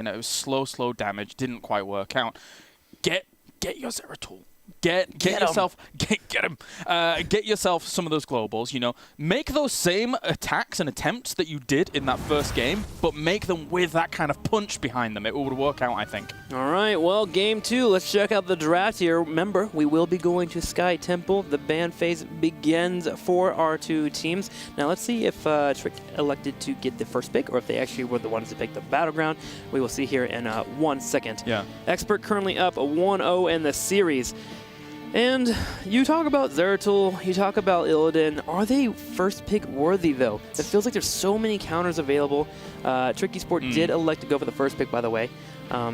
and it was slow damage, didn't quite work out. Get your Zeratul. Get yourself get yourself some of those globals, you know. Make those same attacks and attempts that you did in that first game, but make them with that kind of punch behind them. It would work out, I think. All right, well, game 2. Let's check out the draft here. Remember, we will be going to Sky Temple. The ban phase begins for our 2 teams. Now, let's see if Trick elected to get the first pick or if they actually were the ones to pick the battleground. We will see here in 1 second. Yeah. Expert currently up 1-0 in the series. And you talk about Zeratul, you talk about Illidan. Are they first pick worthy, though? It feels like there's so many counters available. Tricky Sport did elect to go for the first pick, by the way.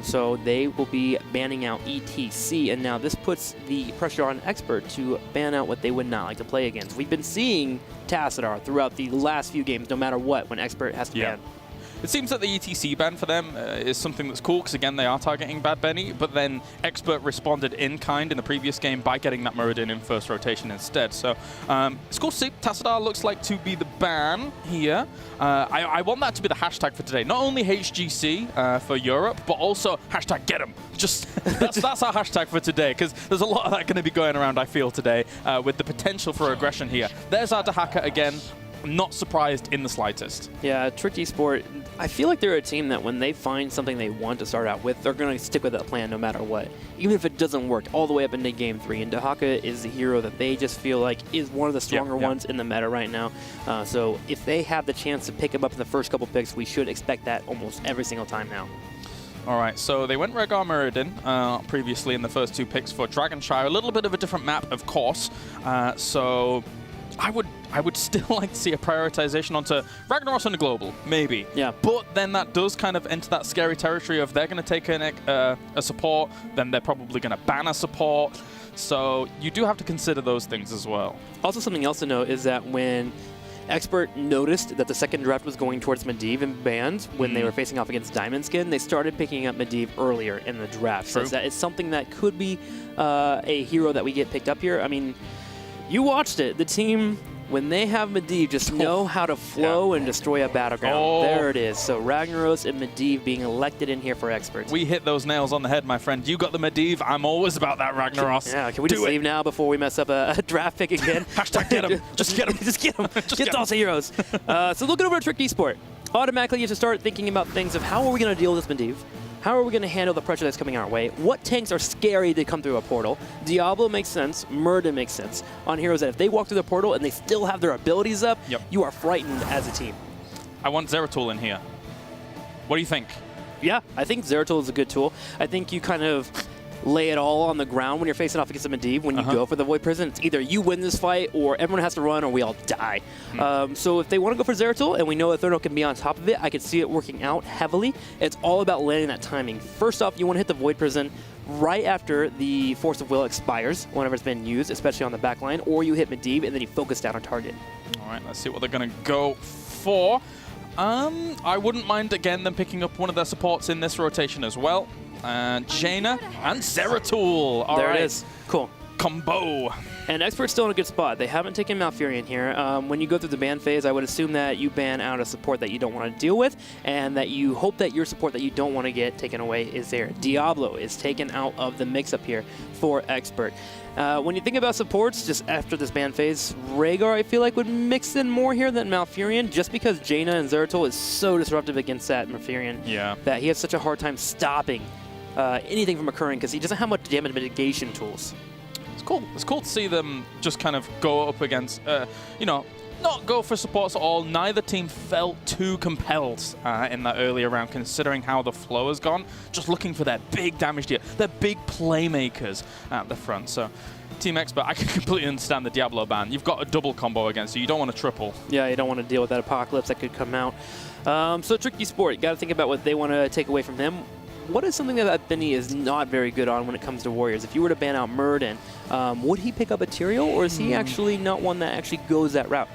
So they will be banning out ETC, and now this puts the pressure on Expert to ban out what they would not like to play against. We've been seeing Tassadar throughout the last few games, no matter what, when Expert has to ban. It seems that the ETC ban for them is something that's cool, because again, they are targeting Bad Benny, but then Expert responded in kind in the previous game by getting that Muradin in first rotation instead. So it's cool to see. Tassadar looks like to be the ban here. I want that to be the hashtag for today. Not only HGC for Europe, but also hashtag get 'em. Just that's our hashtag for today, because there's a lot of that going to be going around, I feel, today, with the potential for aggression here. There's our Dahaka again. Not surprised in the slightest. Yeah, Tricky Sport, I feel like they're a team that when they find something they want to start out with, they're going to stick with that plan no matter what. Even if it doesn't work all the way up into Game 3. And Dahaka is the hero that they just feel like is one of the stronger ones in the meta right now. So if they have the chance to pick him up in the first couple picks, we should expect that almost every single time now. All right, so they went Rehgar Muradin previously in the first 2 picks for Dragonshire. A little bit of a different map, of course. So I would still like to see a prioritization onto Ragnaros on the global, maybe. Yeah. But then that does kind of enter that scary territory of they're going to take a support, then they're probably going to ban a support. So you do have to consider those things as well. Also, something else to note is that when Expert noticed that the second draft was going towards Medivh and bans when they were facing off against Diamond Skin, they started picking up Medivh earlier in the draft. True. So that it's something that could be a hero that we get picked up here. I mean, you watched it. The team, when they have Medivh, just know how to flow and destroy a battleground. There it is. So Ragnaros and Medivh being elected in here for Experts. We hit those nails on the head, my friend. You got the Medivh. I'm always about that Ragnaros. Yeah, can we just leave now before we mess up a draft pick again? Hashtag get him. Just get him. Just get him. Get those heroes. So looking over at Trick eSport, automatically you have to start thinking about things of how are we going to deal with this Medivh? How are we going to handle the pressure that's coming our way? What tanks are scary to come through a portal? Diablo makes sense. Muradin makes sense. On heroes that if they walk through the portal and they still have their abilities up, you are frightened as a team. I want Zeratul in here. What do you think? Yeah, I think Zeratul is a good tool. I think you kind of lay it all on the ground when you're facing off against a Medivh. When you go for the Void Prison, it's either you win this fight or everyone has to run or we all die. So if they want to go for Zeratul and we know that Thurno can be on top of it, I could see it working out heavily. It's all about landing that timing. First off, you want to hit the Void Prison right after the Force of Will expires, whenever it's been used, especially on the back line, or you hit Medivh and then you focus down on target. All right, let's see what they're going to go for. I wouldn't mind, again, them picking up one of their supports in this rotation as well. Jaina and Zeratul. There it is. Cool. Combo. And Expert's still in a good spot. They haven't taken Malfurion here. When you go through the ban phase, I would assume that you ban out a support that you don't want to deal with, and that you hope that your support that you don't want to get taken away is there. Diablo is taken out of the mix-up here for Expert. When you think about supports, just after this ban phase, Rehgar, I feel like, would mix in more here than Malfurion, just because Jaina and Zeratul is so disruptive against that Malfurion that he has such a hard time stopping anything from occurring because he doesn't have much damage mitigation tools. It's cool. It's cool to see them just kind of go up against, you know, not go for supports at all. Neither team felt too compelled in that earlier round, considering how the flow has gone. Just looking for their big damage deal, their big playmakers at the front. So Team Expert, I can completely understand the Diablo ban. You've got a double combo against you. You don't want to triple. Yeah, you don't want to deal with that apocalypse that could come out. So Trick eSport, you got to think about what they want to take away from him. What is something that Benny is not very good on when it comes to Warriors? If you were to ban out Muradin, would he pick up Ethereal, or is he actually not one that actually goes that route?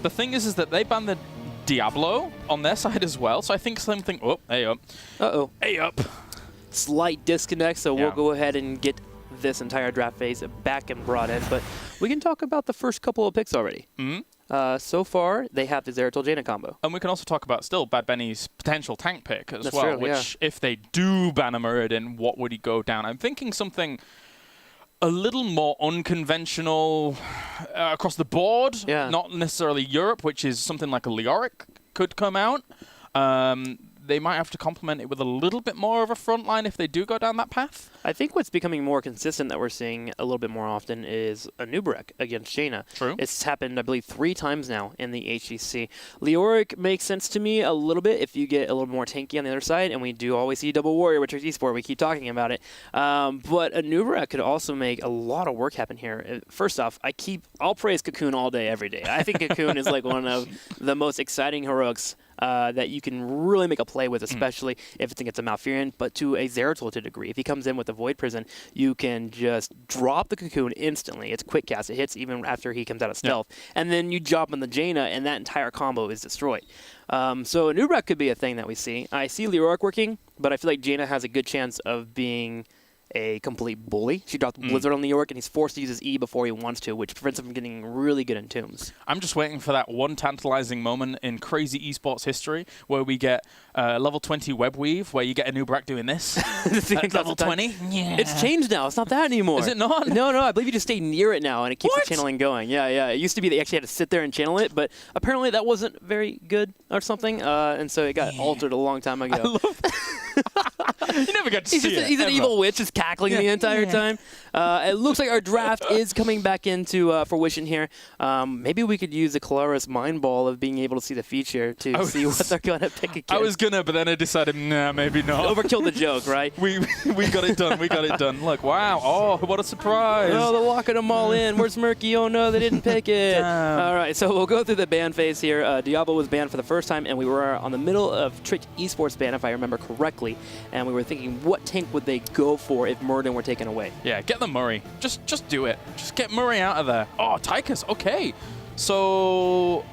The thing is that they banned the Diablo on their side as well, so I think something... Oh, hey up. Uh-oh. Hey up. Slight disconnect, so we'll go ahead and get this entire draft phase back and brought in, but we can talk about the first couple of picks already. So far, they have the Zeratul Jaina combo. And we can also talk about still Bad Benny's potential tank pick as That's well, true, which if they do ban a Muradin, what would he go down? I'm thinking something a little more unconventional across the board, not necessarily Europe, which is something like a Leoric could come out. They might have to complement it with a little bit more of a front line if they do go down that path. I think what's becoming more consistent that we're seeing a little bit more often is a Nubrek against Jaina. True. It's happened, I believe, 3 times now in the HGC. Leoric makes sense to me a little bit if you get a little more tanky on the other side, and we do always see double warrior with eSport. We keep talking about it. But a Nubrek could also make a lot of work happen here. First off, I'll praise Cocoon all day, every day. I think Cocoon is like one of the most exciting heroics that you can really make a play with, especially if it's against a Malfurion, but to a Zeratul to a degree. If he comes in with a Void Prison, you can just drop the Cocoon instantly. It's quick cast. It hits even after he comes out of stealth. And then you drop on the Jaina, and that entire combo is destroyed. So a Nubrek could be a thing that we see. I see Leoric working, but I feel like Jaina has a good chance of being a complete bully. She dropped Blizzard on Leoric, and he's forced to use his E before he wants to, which prevents him from getting really good in tombs. I'm just waiting for that one tantalizing moment in crazy esports history where we get level 20 web weave, where you get a Nubrek doing this at level 20. Yeah. It's changed now. It's not that anymore. Is it not? No, I believe you just stay near it now, and it keeps the channeling going. Yeah. It used to be that you actually had to sit there and channel it, but apparently that wasn't very good or something, and so it got altered a long time ago. I love you never get to see it. He's an evil witch just cackling the entire time. It looks like our draft is coming back into fruition here. Maybe we could use the Kalaris Mind Ball of being able to see the future to see what they're going to pick against. I was going to, but then I decided, nah, maybe not. Overkill the joke, right? We got it done. We got it done. Look, wow. Oh, what a surprise. Oh, they're locking them all in. Where's Murky? Oh, no, they didn't pick it. Damn. All right, so we'll go through the ban phase here. Diablo was banned for the first time, and we were on the middle of Tricked eSports ban, if I remember correctly. And we were thinking, what tank would they go for if Muradin were taken away? Yeah, get the Murray. Just do it. Just get Murray out of there. Oh, Tychus. Okay. So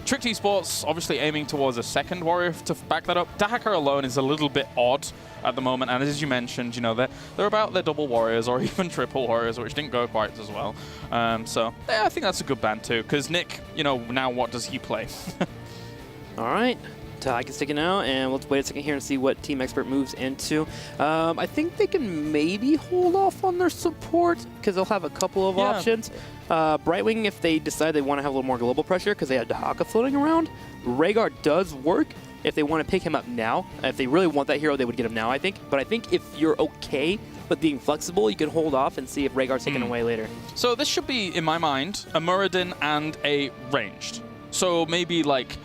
Tricked eSports obviously aiming towards a second warrior to back that up. Dahaka alone is a little bit odd at the moment, and as you mentioned, you know, they're about their double warriors or even triple warriors, which didn't go quite as well. So yeah, I think that's a good ban too, because Nick, you know, now what does he play? All right. Ty is sticking out, and let's wait a second here and see what Team Expert moves into. I think they can maybe hold off on their support because they'll have a couple of options. Brightwing, if they decide they want to have a little more global pressure because they have Dahaka floating around, Rhaegar does work if they want to pick him up now. If they really want that hero, they would get him now, I think. But I think if you're okay with being flexible, you can hold off and see if Rhaegar's taken away later. So this should be, in my mind, a Muradin and a ranged. So maybe like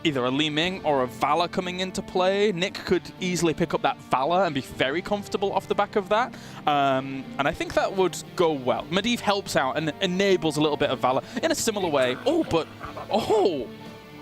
either a Li Ming or a Valor coming into play. Nick could easily pick up that Valor and be very comfortable off the back of that. And I think that would go well. Medivh helps out and enables a little bit of Valor in a similar way.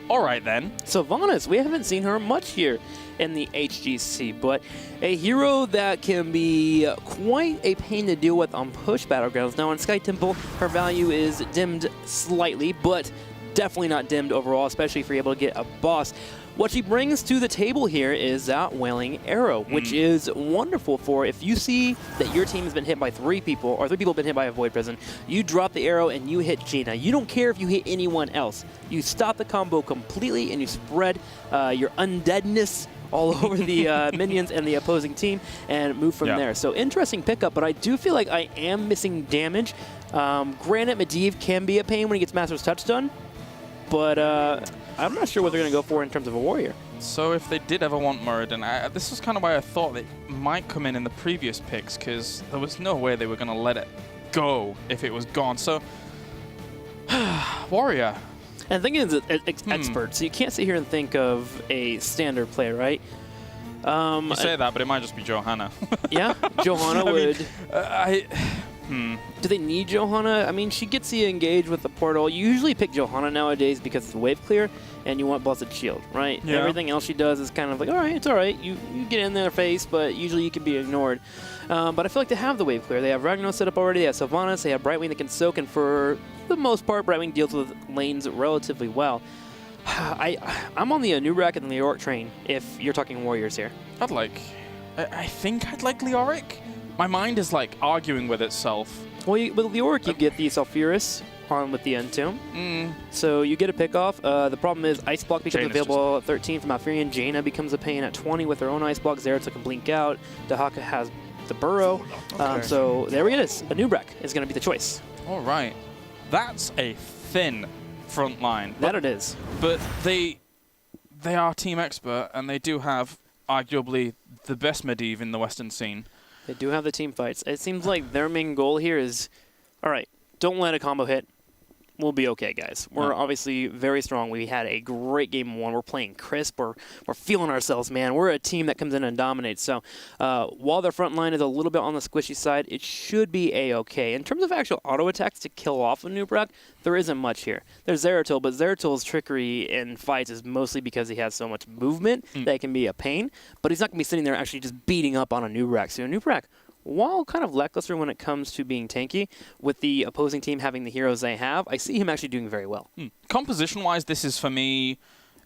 All right then. Sylvanas, we haven't seen her much here in the HGC, but a hero that can be quite a pain to deal with on push battlegrounds. Now on Sky Temple, her value is dimmed slightly, but definitely not dimmed overall, especially if you're able to get a boss. What she brings to the table here is that Wailing Arrow, which is wonderful for if you see that your team has been hit by 3 people, or 3 people have been hit by a Void Prison, you drop the arrow and you hit Jaina. You don't care if you hit anyone else. You stop the combo completely and you spread your undeadness all over the minions and the opposing team and move from there. So interesting pickup, but I do feel like I am missing damage. Granted, Medivh can be a pain when he gets Master's Touch done, but I'm not sure what they're going to go for in terms of a warrior. So if they did ever want Muradin, this is kind of why I thought they might come in the previous picks, because there was no way they were going to let it go if it was gone. So, warrior. And the thing is, it's expert, so you can't sit here and think of a standard play, right? You say that, but it might just be Johanna. Yeah, Johanna would... Do they need Johanna? I mean, she gets you engaged with the portal. You usually pick Johanna nowadays because it's wave clear and you want Blessed Shield, right? Yeah. Everything else she does is kind of like, all right, it's all right. You get in their face, but usually you can be ignored. But I feel like they have the wave clear. They have Ragnar set up already. They have Sylvanas. They have Brightwing that can soak, and for the most part, Brightwing deals with lanes relatively well. I'm on the Nubrek and the Leoric train if you're talking warriors here. I think I'd like Leoric. My mind is like arguing with itself. Well, with Leoric, you get the Sulfuris, on with the Entomb. So you get a pickoff. The problem is Ice Block becomes Jaina's available at 13 from Malfurion. Jaina becomes a pain at 20 with her own Ice Block. Zeratul can blink out. Dahaka has the Burrow. So there it is. A Nubrak is going to be the choice. All right. That's a thin front line. That it is. But they are Team Expert, and they do have arguably the best Medivh in the Western scene. They do have the team fights. It seems like their main goal here is, all right, don't let a combo hit. We'll be okay, guys. We're obviously very strong. We had a great game one. We're playing crisp. We're feeling ourselves, man. We're a team that comes in and dominates. So while their front line is a little bit on the squishy side, it should be A-okay. In terms of actual auto attacks to kill off a Nubrak, there isn't much here. There's Zeratul, but Zeratul's trickery in fights is mostly because he has so much movement that it can be a pain. But he's not going to be sitting there actually just beating up on a Nubrak. So a Nubrak, while kind of lackluster when it comes to being tanky, with the opposing team having the heroes they have, I see him actually doing very well. Composition-wise, this is for me,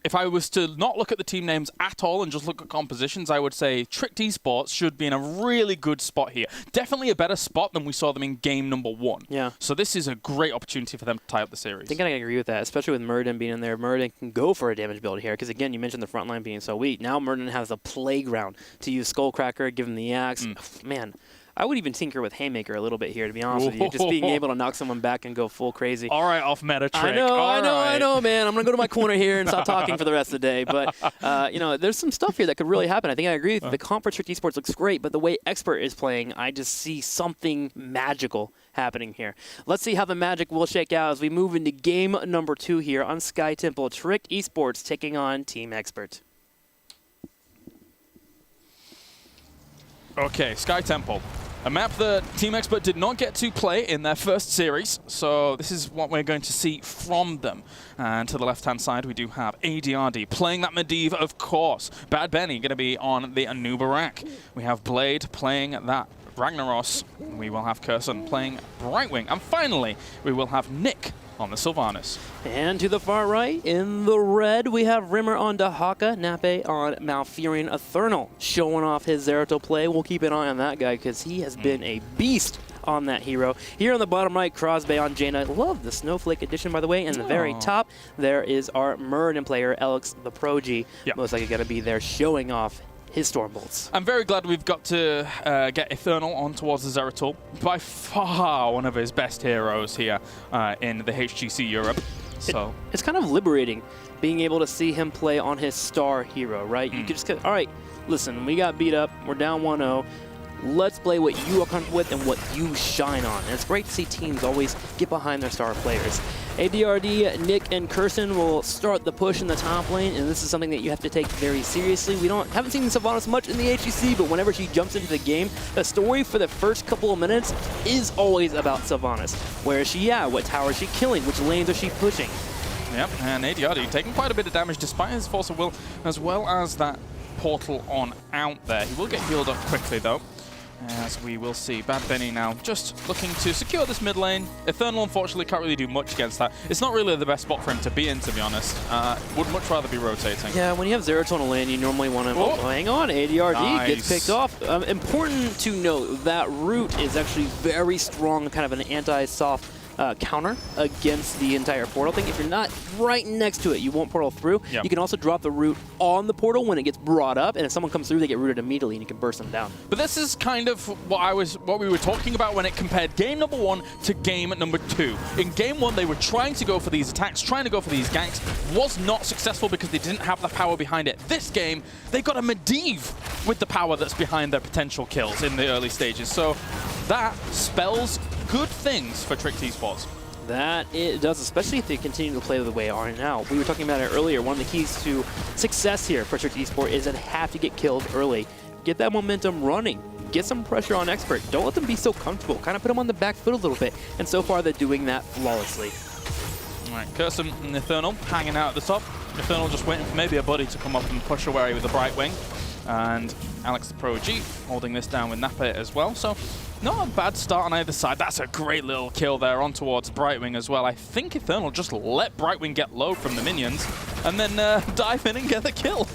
if I was to not look at the team names at all and just look at compositions, I would say Tricked Esports should be in a really good spot here. Definitely a better spot than we saw them in game number 1. Yeah. So this is a great opportunity for them to tie up the series. I think I agree with that, especially with Muradin being in there. Muradin can go for a damage build here, because again, you mentioned the front line being so weak. Now Muradin has a playground to use Skullcracker, give him the axe. Man, I would even tinker with Haymaker a little bit here, to be honest with you. Just being able to knock someone back and go full crazy. All right, off-meta trick. I know, man. I'm going to go to my corner here and stop talking for the rest of the day. But, you know, there's some stuff here that could really happen. I think I agree with you. The comp for Tricked Esports looks great, but the way Expert is playing, I just see something magical happening here. Let's see how the magic will shake out as we move into game number 2 here on Sky Temple. Tricked Esports taking on Team Expert. Okay, Sky Temple. A map that Team Expert did not get to play in their first series, so this is what we're going to see from them. And to the left-hand side, we do have ADRD playing that Medivh, of course. Bad Benny going to be on the Anubarak. We have Blade playing that Ragnaros. We will have Curson playing Brightwing. And finally, we will have Nick on the Sylvanas. And to the far right, in the red, we have Rimmer on Dahaka, Nape on Malfurion Eternal, showing off his Zeratul play. We'll keep an eye on that guy because he has been a beast on that hero. Here on the bottom right, Crosby on Jaina. Love the Snowflake edition, by the way. And the very top, there is our Muradin player, Alex the Progi. Most likely going to be there showing off his Stormbolts. I'm very glad we've got to get Eternal on towards the Zeratul. By far one of his best heroes here in the HGC Europe. So it's kind of liberating being able to see him play on his star hero, right? You could just go, all right, listen, we got beat up. We're down 1-0. Let's play what you are comfortable with and what you shine on. And it's great to see teams always get behind their star players. ADRD, Nick, and Curson will start the push in the top lane, and this is something that you have to take very seriously. We haven't seen Sylvanas much in the HGC, but whenever she jumps into the game, the story for the first couple of minutes is always about Sylvanas. Where is she at? What tower is she killing? Which lanes is she pushing? Yep, and ADRD taking quite a bit of damage despite his Force of Will, as well as that portal on out there. He will get healed up quickly, though. As we will see, Bad Benny now just looking to secure this mid lane. Eternal, unfortunately, can't really do much against that. It's not really the best spot for him to be in, to be honest. Would much rather be rotating. Yeah, when you have Zeratul on a lane, you normally want to... Oh, hang on, ADRD gets picked off. Important to note, that root is actually very strong, kind of an anti-soft counter against the entire portal thing. If you're not right next to it, you won't portal through. Yep. You can also drop the root on the portal when it gets brought up, and if someone comes through, they get rooted immediately, and you can burst them down. But this is kind of what we were talking about when it compared game number 1 to game number 2. In game 1, they were trying to go for these attacks, trying to go for these ganks, was not successful because they didn't have the power behind it. This game, they got a Medivh with the power that's behind their potential kills in the early stages. So that spells good things for Tricked Esports. That it does, especially if they continue to play the way they are now. We were talking about it earlier. One of the keys to success here for Tricked Esports is that they have to get killed early. Get that momentum running. Get some pressure on Expert. Don't let them be so comfortable. Kind of put them on the back foot a little bit. And so far, they're doing that flawlessly. All right, Curson and Eternal hanging out at the top. Eternal just waiting for maybe a buddy to come up and push away with the Brightwing. And Alex the Pro G holding this down with Nape as well. So not a bad start on either side. That's a great little kill there on towards Brightwing as well. I think Eternal just let Brightwing get low from the minions. and then dive in and get the kill.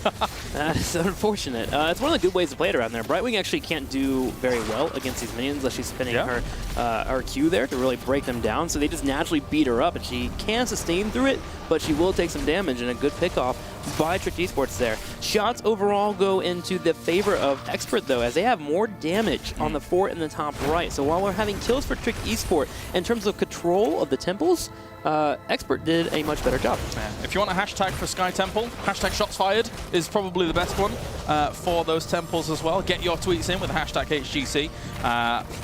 That is unfortunate. It's one of the good ways to play it around there. Brightwing actually can't do very well against these minions unless she's spinning her Q there to really break them down. So they just naturally beat her up, and she can sustain through it, but she will take some damage, and a good pick-off by Trick Esports there. Shots overall go into the favor of Expert, though, as they have more damage on the fort in the top right. So while we're having kills for Trick Esport, in terms of control of the temples, Expert did a much better job. Yeah. If you want a hashtag for Sky Temple, hashtag shots fired is probably the best one for those temples as well. Get your tweets in with the hashtag HGC.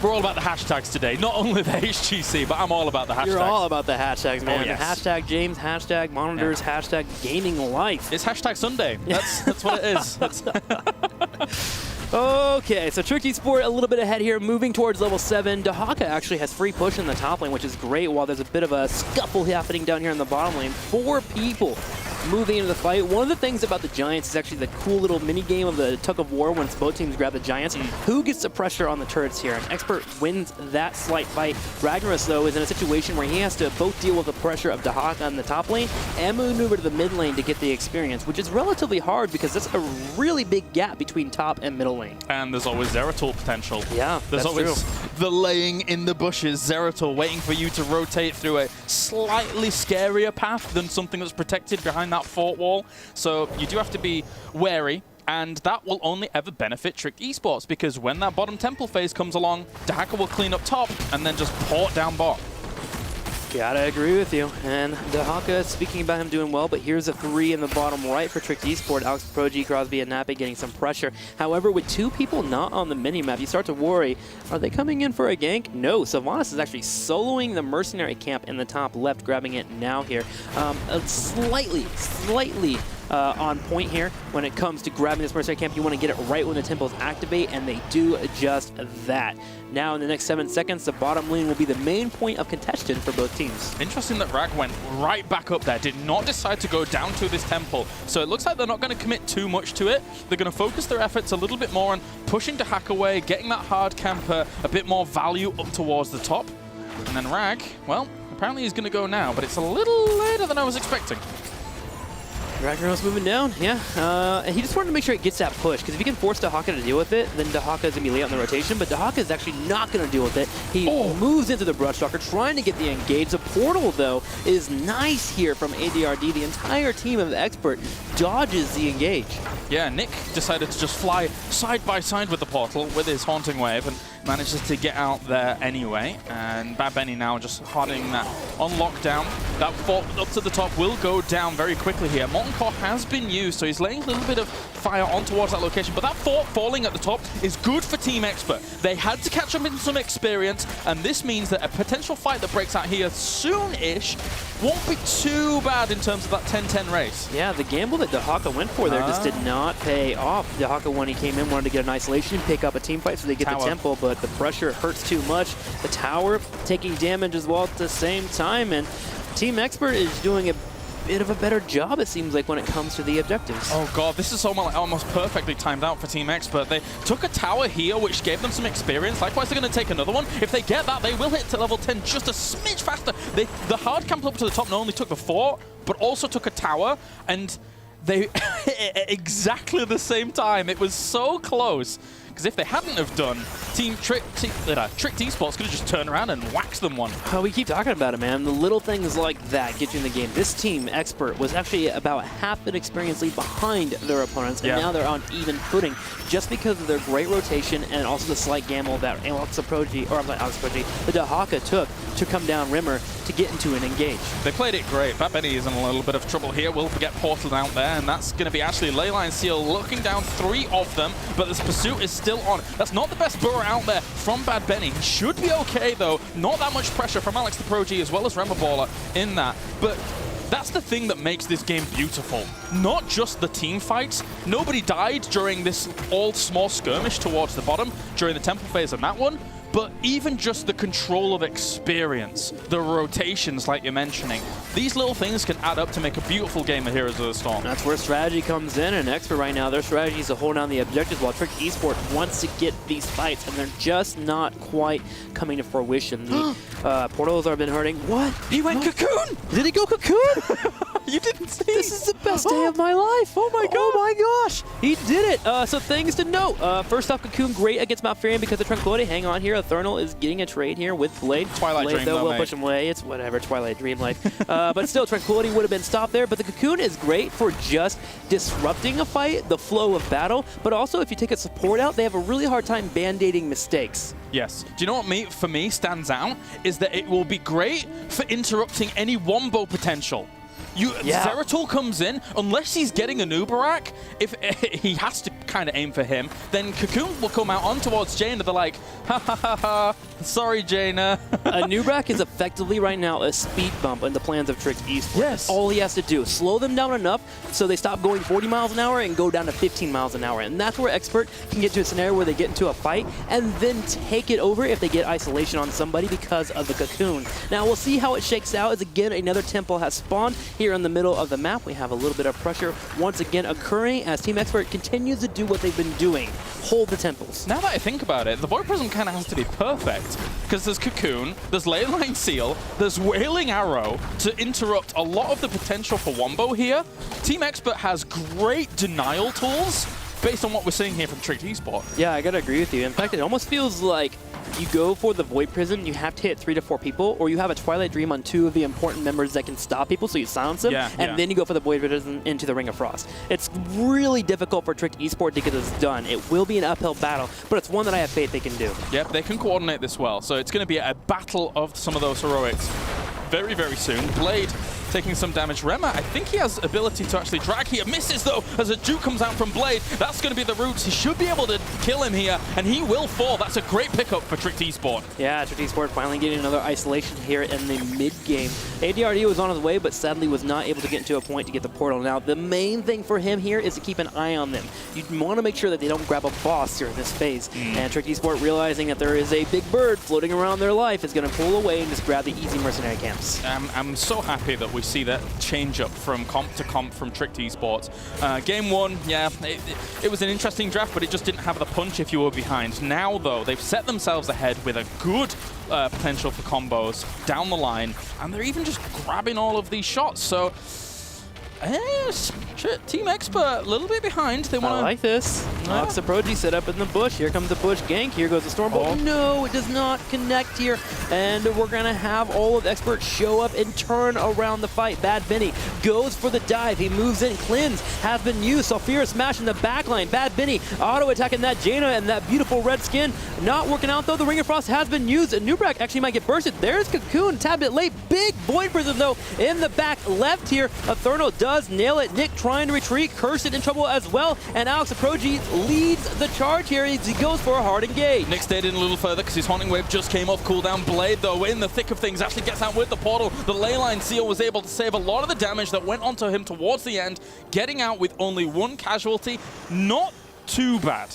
We're all about the hashtags today, not only the HGC, but I'm all about the hashtags. You're all about the hashtags, man. Oh, yes. Hashtag James, hashtag monitors, hashtag gaming life. It's hashtag Sunday. That's what it is. Okay, so Trick Esport a little bit ahead here, moving towards level 7. Dahaka actually has free push in the top lane, which is great, while there's a bit of a scuffle happening down here in the bottom lane. 4 people moving into the fight. One of the things about the Giants is actually the cool little mini game of the tug of war when both teams grab the Giants. Who gets the pressure on the turrets here? And Expert wins that slight fight. Ragnaros, though, is in a situation where he has to both deal with the pressure of Dahaka on the top lane and maneuver to the mid lane to get the experience, which is relatively hard because that's a really big gap between top and middle lane. And there's always Zeratul potential. Yeah, there's always the laying in the bushes, Zeratul waiting for you to rotate through a slightly scarier path than something that's protected behind that fort wall. So you do have to be wary, and that will only ever benefit Trick Esports, because when that bottom temple phase comes along, Dahaka will clean up top and then just port down bot. Gotta agree with you. And Dahaka, speaking about him doing well, but here's a 3 in the bottom right for Trick Esport. Alex Progi, Crosby, and Nappy getting some pressure. However, with 2 people not on the minimap, you start to worry, are they coming in for a gank? No, Sylvanas is actually soloing the mercenary camp in the top left, grabbing it now here. Slightly on point here when it comes to grabbing this mercenary camp. You want to get it right when the temples activate, and they do just that. Now in the next 7 seconds, the bottom lane will be the main point of contention for both teams. Interesting that Rag went right back up there, did not decide to go down to this temple. So it looks like they're not going to commit too much to it. They're going to focus their efforts a little bit more on pushing to hack away, getting that hard camper a bit more value up towards the top. And then Rag, well, apparently he's going to go now, but it's a little later than I was expecting. Ragnaros moving down, yeah. He just wanted to make sure it gets that push, because if he can force Dahaka to deal with it, then Dahaka is going to be late on the rotation, but Dahaka is actually not going to deal with it. He moves into the Brush Stalker, trying to get the engage. The portal, though, is nice here from ADRD. The entire team of Expert dodges the engage. Yeah, Nick decided to just fly side by side with the portal with his Haunting Wave and manages to get out there anyway. And Bad Benny now just hardening that on lockdown. That fort up to the top will go down very quickly here. Molten Core has been used, so he's laying a little bit of fire on towards that location. But that fort falling at the top is good for Team Expert. They had to catch up in some experience, and this means that a potential fight that breaks out here soon-ish won't be too bad in terms of that 10-10 race. Yeah, the gamble that Dahaka went for there just did not pay off. Dahaka, when he came in, wanted to get an isolation, pick up a team fight so they get the temple, but the pressure hurts too much. The tower taking damage as well at the same time, and Team Expert is doing a bit of a better job, it seems like, when it comes to the objectives. Oh god, this is almost perfectly timed out for Team Expert. They took a tower here, which gave them some experience. Likewise, they're going to take another one. If they get that, they will hit to level 10 just a smidge faster. The hard camp up to the top not only took the fort, but also took a tower, and they at exactly the same time. It was so close. Because if they hadn't have done, Trick Esports could have just turned around and waxed them one. We keep talking about it, man. The little things like that get you in the game. This team, Expert, was actually about half an experience lead behind their opponents, and now they're on even footing just because of their great rotation and also the slight gamble that the Dahaka took to come down Rimmer to get into an engage. They played it great. Bad Benny is in a little bit of trouble here. Will get portaled out there, and that's going to be actually Leyline Seal looking down 3 of them, but this pursuit is still on. That's not the best burrow out there from Bad Benny. He should be okay, though. Not that much pressure from Alex the Pro G as well as Remmer Baller in that. But that's the thing that makes this game beautiful. Not just the team fights. Nobody died during this all small skirmish towards the bottom during the temple phase on that one. But even just the control of experience, the rotations like you're mentioning, these little things can add up to make a beautiful game of Heroes of the Storm. That's where strategy comes in, and Expert right now, their strategy is to hold down the objectives while Trick Esport wants to get these fights, and they're just not quite coming to fruition. The portals have been hurting. What? He went Cocoon! Did he go Cocoon? You didn't see. This is the best day of my life. Oh my god. Oh my gosh. He did it. So things to note. First off, Cocoon great against Malfurion because of Tranquility. Hang on here. Eternal is getting a trade here with Blade. Twilight Blade, Dream, though, though, will mate. push him away. It's whatever. Twilight Dream like. But still, Tranquility would have been stopped there. But the Cocoon is great for just disrupting a fight, the flow of battle. But also, if you take a support out, they have a really hard time band-aiding mistakes. Yes. Do you know what for me stands out? Is that it will be great for interrupting any wombo potential. Zeratul comes in, unless he's getting an Uberak, if he has to kind of aim for him, then Cocoon will come out on towards Jaina. They're like, ha ha ha ha, sorry Jaina. A Uberak is effectively right now a speed bump in the plans of Trick's eSport. Yes. That's all he has to do. Slow them down enough so they stop going 40 miles an hour and go down to 15 miles an hour. And that's where Expert can get to a scenario where they get into a fight and then take it over if they get isolation on somebody because of the Cocoon. Now we'll see how it shakes out as again another temple has spawned here in the middle of the map. We have a little bit of pressure once again occurring as Team Expert continues to do what they've been doing. Hold the temples. Now that I think about it, the Void Prism kind of has to be perfect because there's Cocoon, there's Leyline Seal, there's Wailing Arrow to interrupt a lot of the potential for Wombo here. Team Expert has great denial tools based on what we're seeing here from Trick eSport. Yeah, I gotta agree with you. In fact, it almost feels like you go for the Void Prison, you have to hit 3 to 4 people, or you have a Twilight Dream on 2 of the important members that can stop people, so you silence them, and then you go for the Void Prison into the Ring of Frost. It's really difficult for Trick eSport to get this done. It will be an uphill battle, but it's one that I have faith they can do. Yep, they can coordinate this well, so it's going to be a battle of some of those heroics very, very soon. Blade taking some damage. Rema, I think he has ability to actually drag here. Misses, though, as a juke comes out from Blade. That's going to be the roots. He should be able to kill him here, and he will fall. That's a great pickup for Trick eSport. Yeah, Trick eSport finally getting another isolation here in the mid-game. ADRD was on his way, but sadly was not able to get into a point to get the portal. Now, the main thing for him here is to keep an eye on them. You want to make sure that they don't grab a boss here in this phase. And Trick eSport, realizing that there is a big bird floating around their life, is going to pull away and just grab the easy mercenary camps. I'm so happy that we see that change up from comp to comp from Trick eSports. Game 1, yeah, it was an interesting draft, but it just didn't have the punch if you were behind. Now, though, they've set themselves ahead with a good potential for combos down the line, and they're even just grabbing all of these shots. So, yes, Team Expert a little bit behind. They want I like this. Oxaproji set up in the bush. Here comes the bush gank. Here goes the Stormbolt. No, it does not connect here. And we're going to have all of Expert show up and turn around the fight. Bad Benny goes for the dive. He moves in. Cleanse has been used. Sulfira smash in the backline. Bad Benny auto-attacking that Jaina and that beautiful red skin. Not working out, though. The Ring of Frost has been used. And Nubrak actually might get bursted. There's Cocoon. Tad bit late. Big Void Prism, though, in the back left here. Eternal does nail it. Nick trying to retreat. Cursed in trouble as well. And Alex Aproji leads the charge here as he goes for a hard engage. Nick stayed in a little further because his Haunting Wave just came off cooldown. Blade, though, in the thick of things, actually gets out with the portal. The Leyline Seal was able to save a lot of the damage that went onto him towards the end, getting out with only 1 casualty. Not too bad.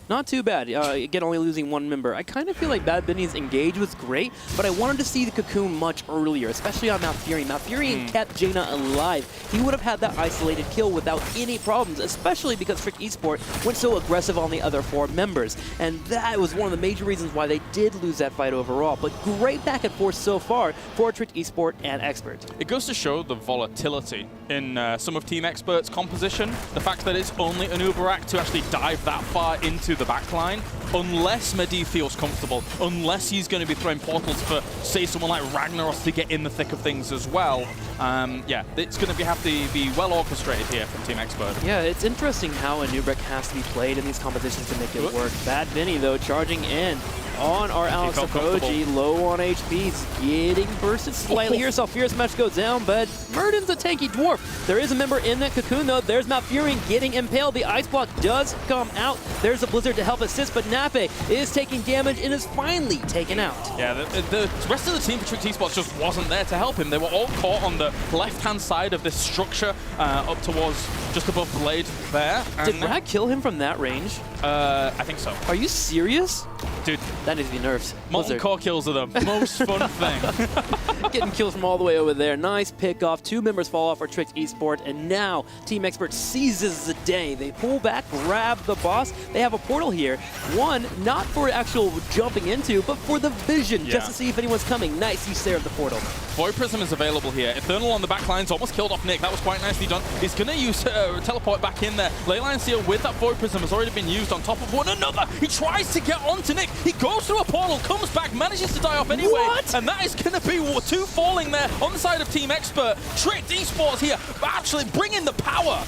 Not too bad. Again, only losing 1 member. I kind of feel like Bad Benny's engage was great, but I wanted to see the Cocoon much earlier, especially on Malfurion. Malfurion kept Jaina alive. He would have had that isolated kill without any problems, especially because Trick eSport went so aggressive on the other 4 members. And that was one of the major reasons why they did lose that fight overall. But great back and forth so far for Trick eSport and Expert. It goes to show the volatility in some of Team Expert's composition. The fact that it's only an Uberak to actually dive that far into the backline, unless Medivh feels comfortable, unless he's going to be throwing portals for, say, someone like Ragnaros to get in the thick of things as well. Yeah, it's going to have to be well orchestrated here from Team Expert. Yeah, it's interesting how a Nubrek has to be played in these competitions to make it work. Bad Benny, though, charging in on our Alex Aproji, low on HP. He's getting bursted slightly here. Sulfira Smash goes down, but Murden's a tanky dwarf. There is a member in that Cocoon, though. There's Malfurion getting impaled. The Ice Block does come out. There's a Blizzard to help assist, but Nape is taking damage and is finally taken out. Yeah, the rest of the team for Trick eSports just wasn't there to help him. They were all caught on the left-hand side of this structure up towards just above Blade there. Did Rag kill him from that range? I think so. Are you serious? Dude, that needs to be nerfed. Molten Core kills are the most fun thing. Getting kills from all the way over there. Nice pick off. 2 members fall off for Tricked eSport, and now Team eXpert seizes the day. They pull back, grab the boss. They have a portal here. One, not for actual jumping into, but for the vision, just to see if anyone's coming. Nice use there of the portal. Void Prism is available here. Eternal on the back lines almost killed off Nick. That was quite nicely done. He's going to use teleport back in there. Leyline Seal with that Void Prism has already been used on top of one another. He tries to get onto Nick. He goes through a portal, comes back, manages to die off anyway. What? And that is going to be 2 falling there on the side of Team eXpert. Tricked eSports here, actually bringing the power.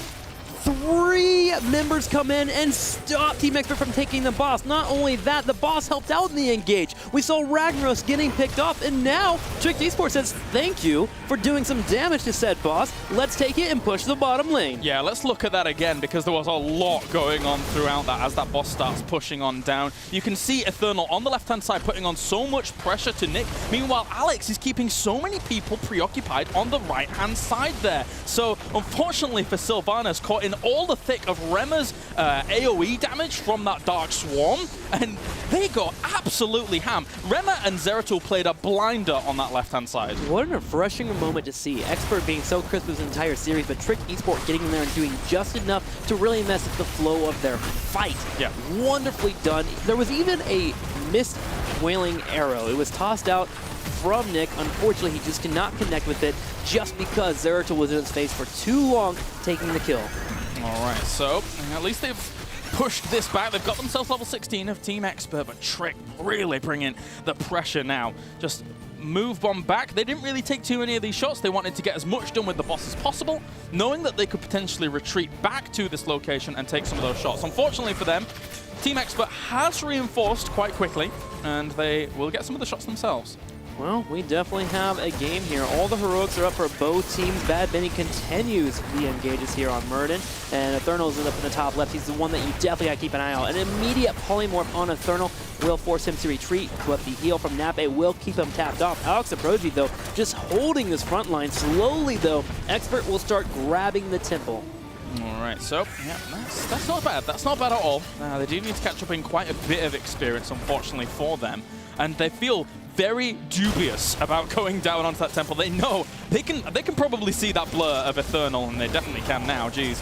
3 members come in and stop Team eXpert from taking the boss. Not only that, the boss helped out in the engage. We saw Ragnaros getting picked off, and now Tricked eSports says thank you for doing some damage to said boss. Let's take it and push the bottom lane. Yeah, let's look at that again, because there was a lot going on throughout that as that boss starts pushing on down. You can see Eternal on the left-hand side putting on so much pressure to Nick. Meanwhile, Alex is keeping so many people preoccupied on the right-hand side there. So, unfortunately for Sylvanas, caught in all the thick of Rema's AoE damage from that Dark Swarm, and they go absolutely ham. Rema and Zeratul played a blinder on that left-hand side. What a refreshing moment to see. Expert being so crisp this entire series, but Tricked eSport getting in there and doing just enough to really mess with the flow of their fight. Yeah. Wonderfully done. There was even a missed Wailing Arrow. It was tossed out from Nick. Unfortunately, he just cannot connect with it just because Zeratul was in his face for too long, taking the kill. All right, so at least they've pushed this back. They've got themselves level 16 of Team eXpert, but Trick really bringing the pressure now. Just move bomb back. They didn't really take too many of these shots. They wanted to get as much done with the boss as possible, knowing that they could potentially retreat back to this location and take some of those shots. Unfortunately for them, Team eXpert has reinforced quite quickly, and they will get some of the shots themselves. Well, we definitely have a game here. All the heroics are up for both teams. Bad Benny continues the engages here on Murden, and Eternal's up in the top left. He's the one that you definitely got to keep an eye on. An immediate polymorph on Eternal will force him to retreat, but the heal from Nape will keep him tapped off. Alex Aproji, though, just holding this front line. Slowly, though, Expert will start grabbing the temple. All right, so yeah, that's not bad. That's not bad at all. They do need to catch up in quite a bit of experience, unfortunately, for them. And they feel very dubious about going down onto that temple. They know they can probably see that blur of Eternal, and they definitely can now. Jeez.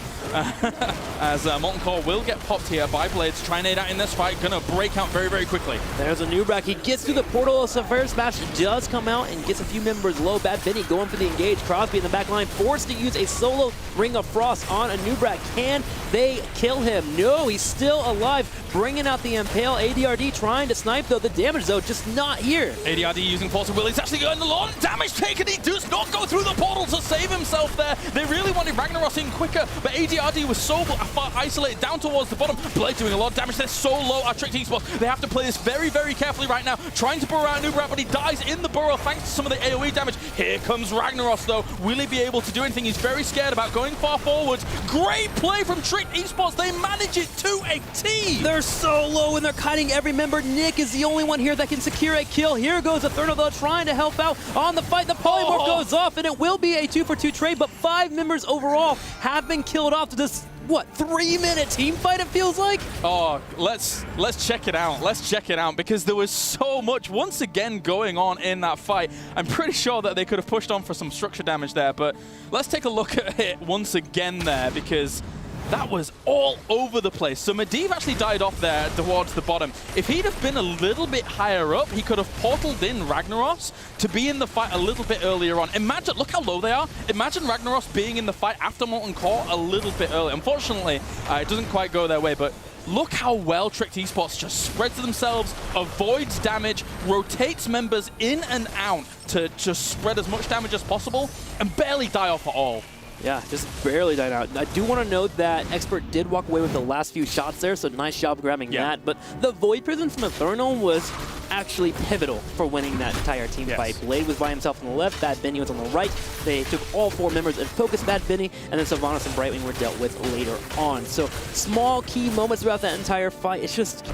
As Molten Core will get popped here by Blades, trying it out in this fight, gonna break out very, very quickly. There's a Nubrak. He gets through the portal. Severe Smash does come out and gets a few members low. Bad Benny going for the engage. Crosby in the back line, forced to use a solo Ring of Frost on a Nubrak. Can they kill him? No, he's still alive. Bringing out the Impale. ADRD trying to snipe, though. The damage, though, just not here. ADRD using Force of Will. He's actually getting a lot of damage taken. He does not go through the portal to save himself there. They really wanted Ragnaros in quicker, but ADRD was so far isolated down towards the bottom. Blade doing a lot of damage. They're so low at Tricked eSports. They have to play this very, very carefully right now. Trying to burrow out Nubrak, but he dies in the burrow thanks to some of the AoE damage. Here comes Ragnaros, though. Will he be able to do anything? He's very scared about going far forwards. Great play from Tricked eSports. They manage it to a T. They're so low and they're kiting every member. Nick is the only one here that can secure a kill. Here goes Eternal, though, trying to help out on the fight. The polymorph goes off, and it will be a 2-for-2 trade, but 5 members overall have been killed off to this, what, 3-minute team fight it feels like? Oh, let's check it out. Let's check it out, because there was so much once again going on in that fight. I'm pretty sure that they could have pushed on for some structure damage there, but let's take a look at it once again there, because that was all over the place. So Medivh actually died off there towards the bottom. If he'd have been a little bit higher up, he could have portaled in Ragnaros to be in the fight a little bit earlier on. Imagine, look how low they are. Imagine Ragnaros being in the fight after Molten Core a little bit early. Unfortunately, it doesn't quite go their way, but look how well Tricked eSports just spreads themselves, avoids damage, rotates members in and out to just spread as much damage as possible, and barely die off at all. Yeah, just barely died out. I do want to note that Expert did walk away with the last few shots there, so nice job grabbing that. But the Void Prism from Eternal was actually pivotal for winning that entire team fight. Blade was by himself on the left, Bad Benny was on the right. They took all 4 members and focused Bad Benny, and then Sylvanas and Brightwing were dealt with later on. So small key moments throughout that entire fight. It's just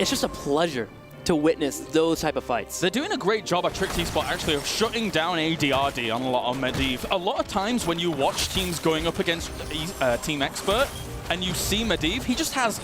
a pleasure to witness those type of fights. They're doing a great job at Trick eSport, actually, of shutting down ADRD on a lot of Medivh. A lot of times when you watch teams going up against Team Expert and you see Medivh, he just has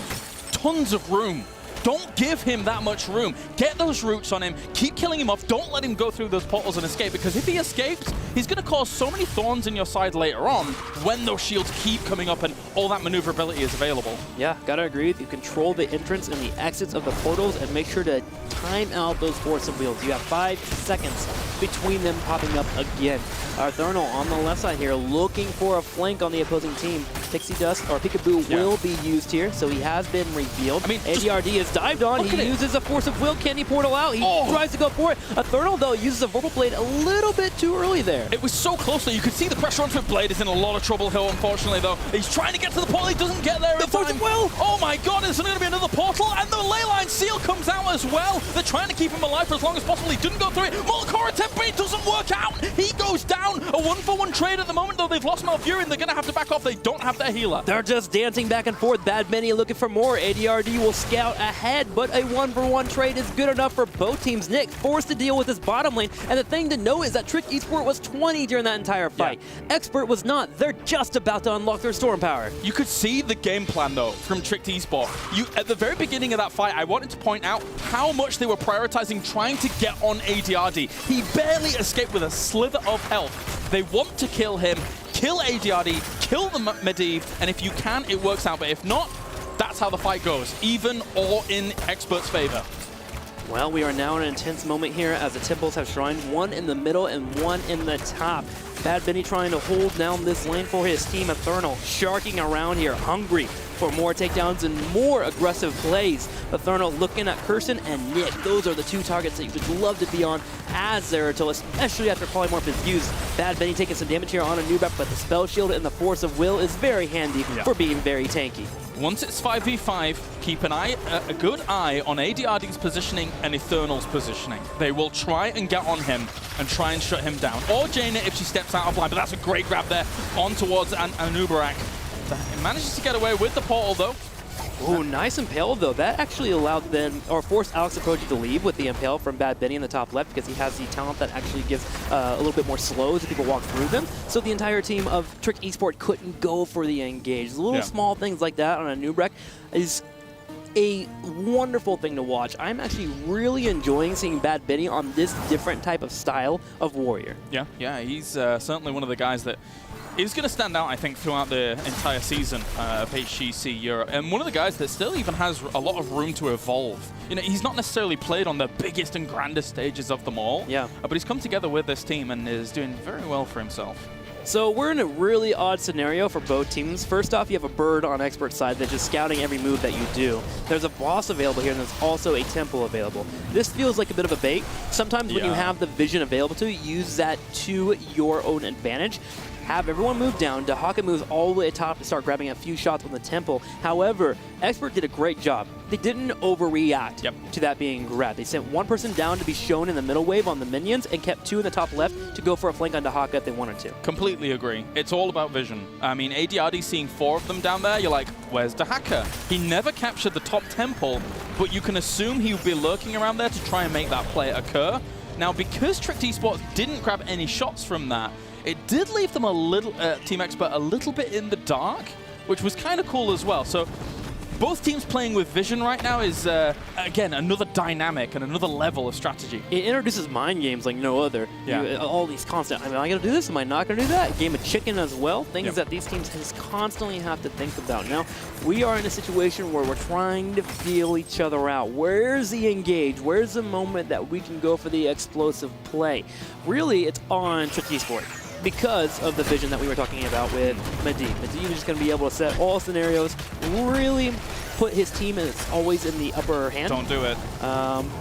tons of room. Don't give him that much room. Get those roots on him. Keep killing him off. Don't let him go through those portals and escape, because if he escapes, he's going to cause so many thorns in your side later on when those shields keep coming up and all that maneuverability is available. Yeah, gotta agree with you. Control the entrance and the exits of the portals and make sure to time out those force of wheels. You have 5 seconds between them popping up again. Arthurnal on the left side here looking for a flank on the opposing team. Pixie Dust or Peekaboo will be used here, so he has been revealed. I mean, ADRD is dived on. He uses a force of will. Can he portal out? He tries to go for it. Arthurnal, though, uses a Vorpal Blade a little bit too early there. It was so close that you could see the pressure onto Blade is in a lot of trouble here, unfortunately, though. He's trying to get to the portal. He doesn't get there in time. The force of will! Oh my god, there's going to be another portal, and the Leyline Seal comes out as well. They're trying to keep him alive for as long as possible. He didn't go through it. Molokora attempt, but it doesn't work out. He goes down. A 1-for-1 trade at the moment, though. They've lost Malfurion. They're going to have to back off. They don't have their healer. They're just dancing back and forth. Bad Benny looking for more. ADRD will scout ahead, but a 1-for-1 trade is good enough for both teams. Nick forced to deal with his bottom lane, and the thing to know is that Trick eSport was 20 during that entire fight. Yeah. Expert was not. They're just about to unlock their storm power. You could see the game plan, though, from Trick eSport. At the very beginning of that fight, I wanted to point out how much they were prioritizing trying to get on ADRD. He barely escaped with a slither of health. They want to kill him, kill ADRD, kill the Medivh, and if you can, it works out. But if not, that's how the fight goes, even or in Expert's favor. Well, we are now in an intense moment here as the temples have shrines, one in the middle and one in the top. Bad Benny trying to hold down this lane for his team. Eternal sharking around here, hungry for more takedowns and more aggressive plays. Eternal looking at Kirsten and Nick. Those are the two targets that you would love to be on as Zeratul, especially after Polymorph is used. Bad Benny taking some damage here on a Nubrak, but the Spell Shield and the Force of Will is very handy for being very tanky. Once it's 5v5, keep a good eye on ADRD's positioning and Eternal's positioning. They will try and get on him and try and shut him down. Or Jaina if she steps out of line, but that's a great grab there on towards Anubarak. It manages to get away with the portal, though. Oh, nice impale, though. That actually allowed them, or forced Alex Approach to leave with the impale from Bad Benny in the top left, because he has the talent that actually gives a little bit more slow as people walk through them. So the entire team of Trick eSport couldn't go for the engage. Little small things like that on a Nubrak is a wonderful thing to watch. I'm actually really enjoying seeing Bad Benny on this different type of style of warrior. Yeah, he's certainly one of the guys that is going to stand out, I think, throughout the entire season of HGC Europe. And one of the guys that still even has a lot of room to evolve. You know, he's not necessarily played on the biggest and grandest stages of them all. Yeah. But he's come together with this team and is doing very well for himself. So we're in a really odd scenario for both teams. First off, you have a bird on expert side that's just scouting every move that you do. There's a boss available here, and there's also a temple available. This feels like a bit of a bait. Sometimes when you have the vision available to you, use that to your own advantage. Have everyone move down. Dahaka moves all the way atop to start grabbing a few shots on the temple. However, Expert did a great job. They didn't overreact to that being grabbed. They sent one person down to be shown in the middle wave on the minions and kept 2 in the top left to go for a flank on Dahaka if they wanted to. Completely agree. It's all about vision. I mean, ADRD seeing 4 of them down there, you're like, where's Dahaka? He never captured the top temple, but you can assume he would be lurking around there to try and make that play occur. Now, because Trick eSports didn't grab any shots from that, it did leave them a little, Team Expert a little bit in the dark, which was kind of cool as well. So both teams playing with vision right now is, again, another dynamic and another level of strategy. It introduces mind games like no other. All these constant, am I going to do this? Am I not going to do that? Game of chicken as well. Things that these teams just constantly have to think about. Now, we are in a situation where we're trying to feel each other out. Where's the engage? Where's the moment that we can go for the explosive play? Really, it's on Trick eSport, because of the vision that we were talking about with Medivh. Medivh is just going to be able to set all scenarios, really put his team as always in the upper hand. Don't do it.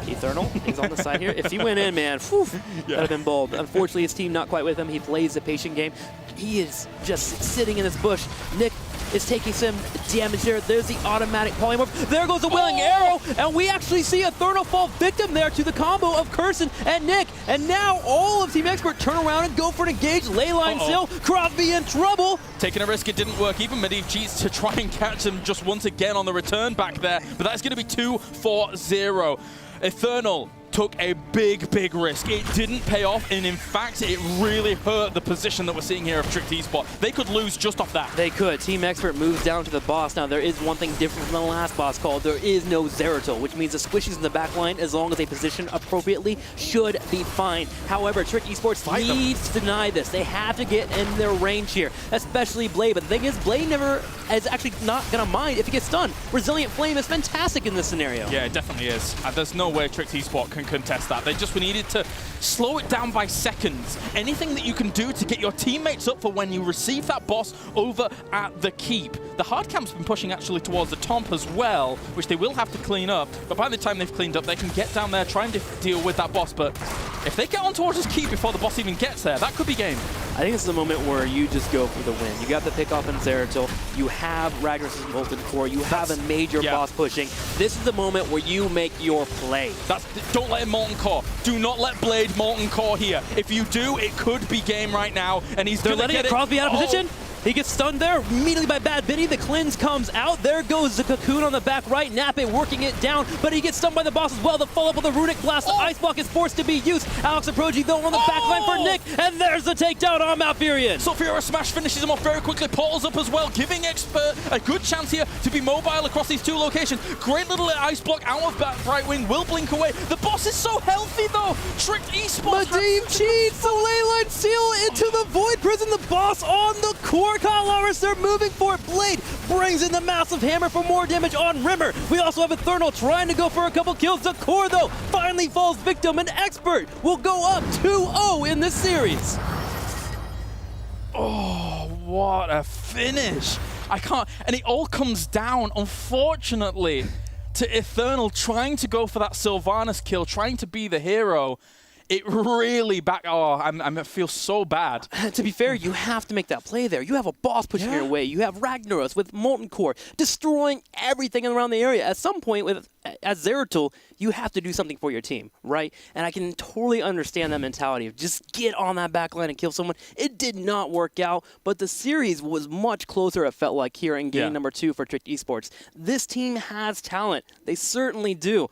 Eternal, he's on the side here. If he went in, man, that'd have been bold. Unfortunately, his team not quite with him. He plays the patient game. He is just sitting in this bush. Nick is taking some damage there. There's the automatic polymorph. There goes the willing arrow, and we actually see Eternal fall victim there to the combo of Kirsten and Nick. And now all of Team Expert turn around and go for an engage. Leyline Seal, Crosby in trouble. Taking a risk, it didn't work. Even Medivh cheats to try and catch him just once again on the return back there. But that's going to be 2-4-0. Eternal took a big risk. It didn't pay off, and in fact, it really hurt the position that we're seeing here of Tricked eSport. They could lose just off that. They could. Team Expert moves down to the boss. Now, there is one thing different from the last boss call. There is no Zeratul, which means the squishies in the back line, as long as they position appropriately, should be fine. However, Tricked eSports needs to deny this. They have to get in their range here, especially Blade. But the thing is, Blade never is actually not going to mind if he gets stunned. Resilient Flame is fantastic in this scenario. Yeah, it definitely is. There's no way Tricked eSport can contest that. They just needed to slow it down by seconds. Anything that you can do to get your teammates up for when you receive that boss over at the keep. The hard camp's been pushing actually towards the Tomp as well, which they will have to clean up. But by the time they've cleaned up, they can get down there, try and deal with that boss. But if they get on towards his keep before the boss even gets there, that could be game. I think this is a moment where you just go for the win. You got the pick off in Zeratul. You have Ragnar's Molten Core. You have a major boss pushing. This is the moment where you make your play. Don't let him Molten Core. Do not let Blade Molten Core here. If you do, it could be game right now. And they're letting it Crosby out of position. He gets stunned there immediately by Bad Benny. The cleanse comes out. There goes the Cocoon on the back right. Nappe working it down, but he gets stunned by the boss as well. The follow-up with the Runic Blast. The Ice Block is forced to be used. Alex Aproji, though, on the back line for Nick, and there's the takedown on Malfurion. Sophia Smash finishes him off very quickly. Portals up as well, giving Expert a good chance here to be mobile across these two locations. Great little Ice Block out of Brightwing. Will blink away. The boss is so healthy, though. Tricked eSports. Madeem cheats the Leyline Seal into the Void Prison. The boss on the core. Kyle Lawrence, they're moving for it. Blade brings in the massive hammer for more damage on Rimmer. We also have Eternal trying to go for a couple kills. The core, though, finally falls victim, and Expert will go up 2-0 in this series. Oh, what a finish. I can't, and it all comes down, unfortunately, to Eternal trying to go for that Sylvanas kill, trying to be the hero. It really I feel so bad. To be fair, you have to make that play there. You have a boss pushing your way. You have Ragnaros with Molten Core destroying everything around the area. At some point, as Zeratul, you have to do something for your team, right? And I can totally understand that mentality of just get on that back line and kill someone. It did not work out, but the series was much closer, it felt like, here in game number 2 for Tricked eSports. This team has talent. They certainly do.